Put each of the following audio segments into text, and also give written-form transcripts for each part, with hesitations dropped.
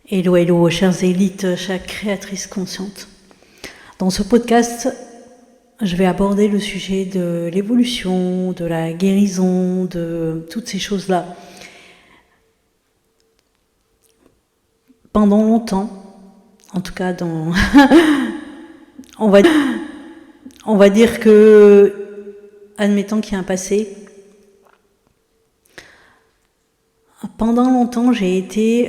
Hello, hello, chères élites, chères créatrices conscientes. Dans ce podcast, je vais aborder le sujet de l'évolution, de la guérison, de toutes ces choses-là. Pendant longtemps, en tout cas on va dire que, admettons qu'il y a un passé, pendant longtemps, j'ai été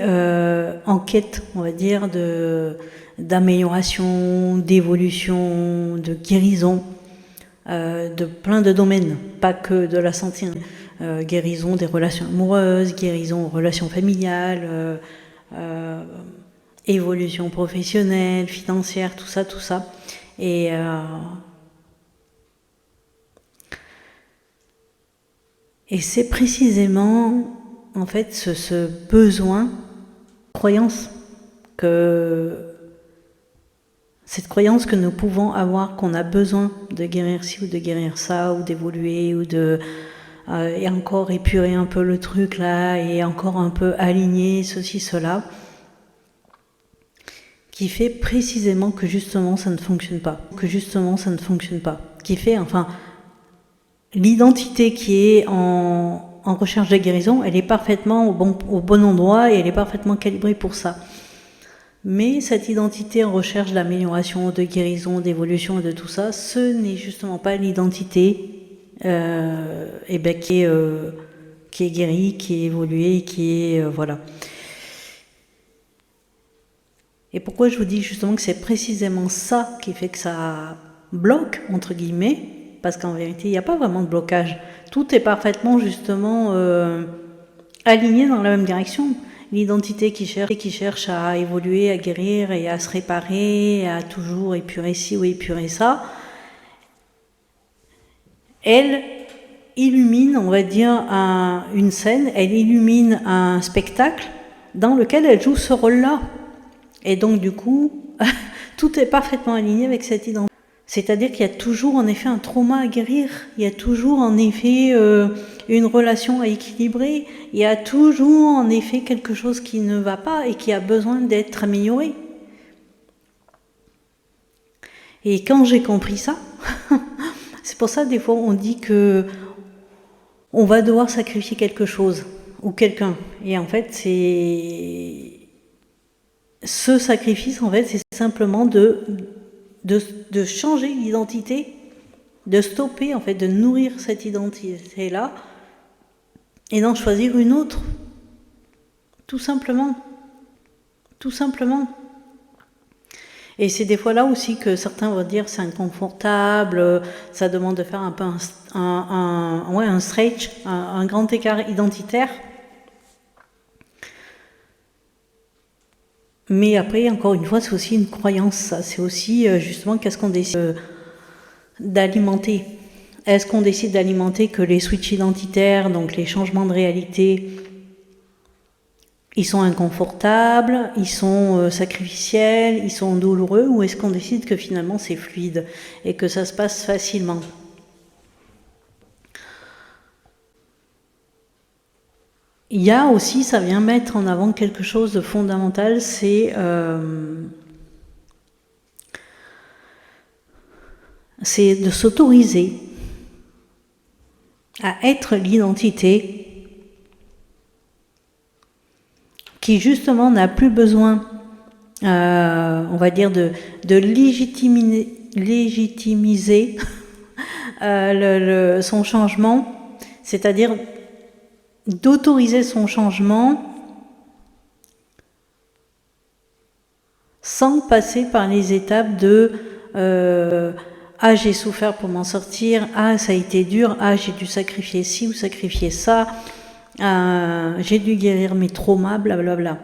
en quête, on va dire, d'amélioration, d'évolution, de guérison, de plein de domaines, pas que de la santé. Guérison des relations amoureuses, guérison aux relations familiales, évolution professionnelle, financière, tout ça. Et c'est précisément, en fait, ce besoin, cette croyance que nous pouvons avoir, qu'on a besoin de guérir ci ou de guérir ça, ou d'évoluer, ou et encore épurer un peu le truc là, et encore un peu aligner ceci, cela, qui fait précisément que justement ça ne fonctionne pas. Qui fait, enfin, l'identité qui est en recherche de guérison, elle est parfaitement au bon endroit et elle est parfaitement calibrée pour ça. Mais cette identité en recherche d'amélioration, de guérison, d'évolution et de tout ça, ce n'est justement pas l'identité qui est guérie, qui est évoluée, qui est... voilà. Et pourquoi je vous dis justement que c'est précisément ça qui fait que ça bloque, entre guillemets, parce qu'en vérité, il n'y a pas vraiment de blocage. Tout est parfaitement, justement, aligné dans la même direction. L'identité qui cherche à évoluer, à guérir et à se réparer, à toujours épurer ci ou épurer ça, elle illumine, on va dire, une scène, elle illumine un spectacle dans lequel elle joue ce rôle-là. Et donc, du coup, tout est parfaitement aligné avec cette identité. C'est-à-dire qu'il y a toujours en effet un trauma à guérir, il y a toujours en effet une relation à équilibrer, il y a toujours en effet quelque chose qui ne va pas et qui a besoin d'être amélioré. Et quand j'ai compris ça, c'est pour ça des fois on dit que on va devoir sacrifier quelque chose ou quelqu'un. Et en fait ce sacrifice, en fait, c'est simplement de changer l'identité, de stopper, en fait, de nourrir cette identité-là et d'en choisir une autre. Tout simplement. Et c'est des fois là aussi que certains vont dire c'est inconfortable, ça demande de faire un peu un stretch, un grand écart identitaire. Mais après, encore une fois, c'est aussi une croyance, ça. C'est aussi, justement, qu'est-ce qu'on décide d'alimenter. Est-ce qu'on décide d'alimenter que les switches identitaires, donc les changements de réalité, ils sont inconfortables, ils sont sacrificiels, ils sont douloureux, ou est-ce qu'on décide que finalement c'est fluide et que ça se passe facilement ? Il y a aussi, ça vient mettre en avant quelque chose de fondamental, c'est de s'autoriser à être l'identité qui justement n'a plus besoin, on va dire, de légitimiser son changement, c'est-à-dire d'autoriser son changement sans passer par les étapes de j'ai souffert pour m'en sortir, ça a été dur, j'ai dû sacrifier ci ou sacrifier ça, j'ai dû guérir mes traumas, blablabla.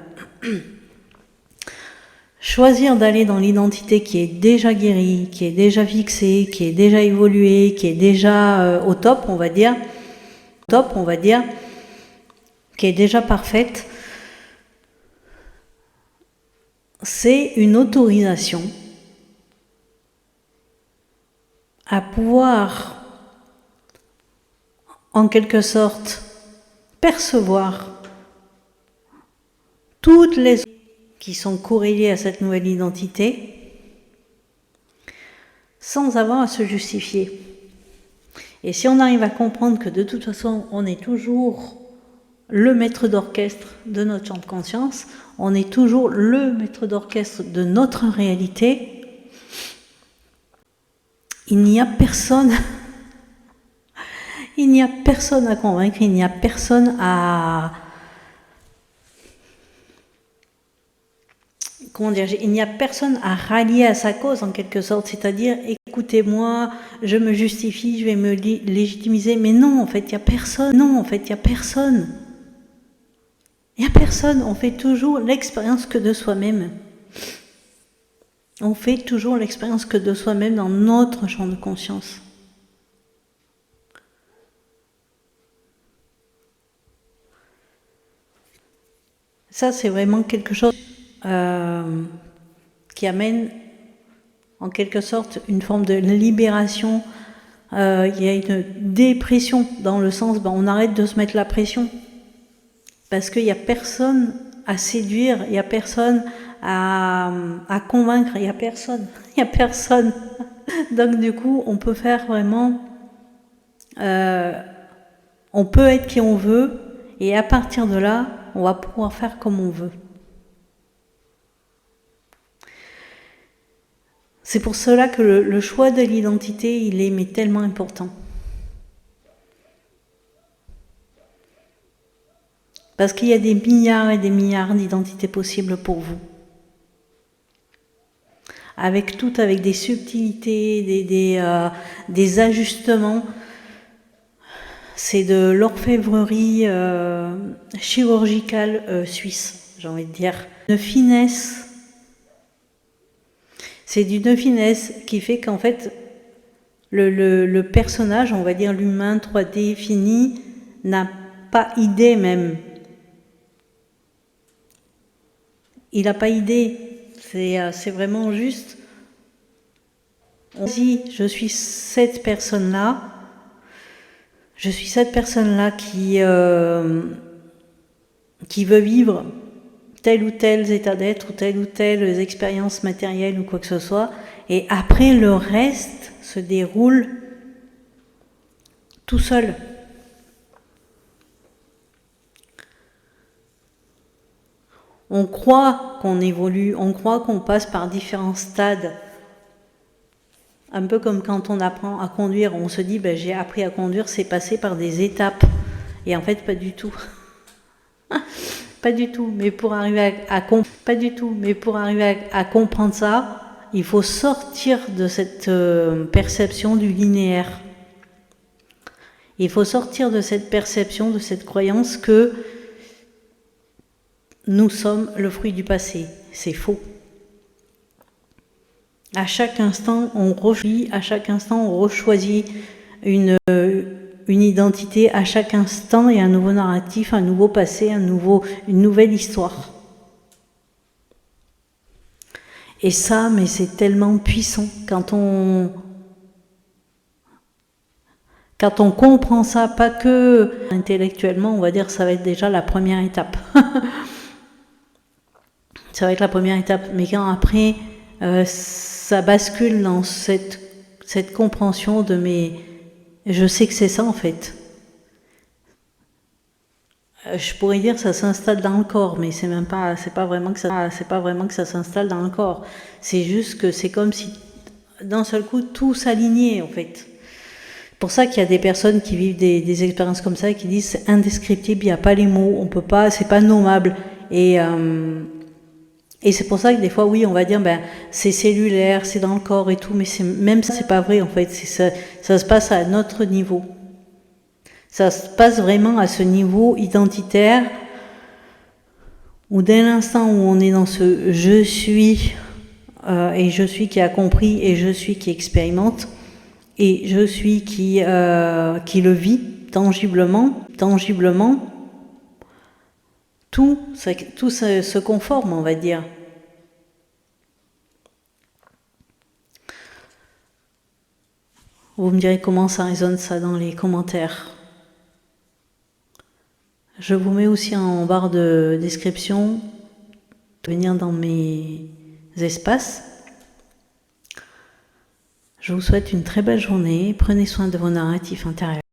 Choisir d'aller dans l'identité qui est déjà guérie, qui est déjà fixée, qui est déjà évoluée, qui est déjà au top, on va dire, qui est déjà parfaite, c'est une autorisation à pouvoir, en quelque sorte, percevoir toutes les qui sont corrélés à cette nouvelle identité, sans avoir à se justifier. Et si on arrive à comprendre que de toute façon, on est toujours le maître d'orchestre de notre champ de conscience, on est toujours le maître d'orchestre de notre réalité, il n'y a personne, il n'y a personne à convaincre, il n'y a personne à... Comment dire, il n'y a personne à rallier à sa cause en quelque sorte, c'est-à-dire écoutez-moi, je me justifie, je vais me légitimiser, mais non, en fait, il n'y a personne, non, en fait, il n'y a personne. Il n'y a personne, on fait toujours l'expérience que de soi-même. On fait toujours l'expérience que de soi-même dans notre champ de conscience. Ça, c'est vraiment quelque chose qui amène en quelque sorte une forme de libération. Il y a une dépression dans le sens, on arrête de se mettre la pression. Parce qu'il n'y a personne à séduire, il n'y a personne à convaincre, il n'y a personne. Donc du coup, on peut faire vraiment... on peut être qui on veut, et à partir de là, on va pouvoir faire comme on veut. C'est pour cela que le choix de l'identité, il est mais tellement important. Parce qu'il y a des milliards et des milliards d'identités possibles pour vous. Avec des subtilités, des ajustements. C'est de l'orfèvrerie chirurgicale suisse, j'ai envie de dire. Une finesse. C'est d'une finesse qui fait qu'en fait, le personnage, on va dire l'humain 3D fini, n'a pas idée même. Il n'a pas idée. C'est vraiment juste. On dit, je suis cette personne-là. Je suis cette personne-là qui veut vivre tel ou tel état d'être, ou telle expérience matérielle ou quoi que ce soit. Et après, le reste se déroule tout seul. On croit qu'on évolue, on croit qu'on passe par différents stades. Un peu comme quand on apprend à conduire, on se dit j'ai appris à conduire, c'est passé par des étapes. Et en fait, pas du tout. Pas du tout. Mais pour arriver à comprendre ça, il faut sortir de cette perception du linéaire. Il faut sortir de cette perception, de cette croyance que nous sommes le fruit du passé. C'est faux. À chaque instant, on rechoisit une identité. À chaque instant, il y a un nouveau narratif, un nouveau passé, une nouvelle histoire. Et ça, mais c'est tellement puissant quand on comprend ça, pas que intellectuellement, on va dire, ça va être déjà la première étape. Ça va être la première étape, mais quand après, ça bascule dans cette compréhension de je sais que c'est ça en fait. Je pourrais dire ça s'installe dans le corps, mais c'est pas vraiment que ça s'installe dans le corps. C'est juste que c'est comme si d'un seul coup tout s'alignait en fait. C'est pour ça qu'il y a des personnes qui vivent des expériences comme ça et qui disent c'est indescriptible, il n'y a pas les mots, on peut pas, c'est pas nommable. Et c'est pour ça que des fois, oui, on va dire, c'est cellulaire, c'est dans le corps et tout, mais même ça, c'est pas vrai, en fait. Ça se passe à notre niveau. Ça se passe vraiment à ce niveau identitaire, où dès l'instant où on est dans ce je suis, et je suis qui a compris, et je suis qui expérimente, et je suis qui le vit tangiblement, tout se conforme, on va dire. Vous me direz comment ça résonne ça dans les commentaires. Je vous mets aussi en barre de description venir dans mes espaces. Je vous souhaite une très belle journée. Prenez soin de vos narratifs intérieurs.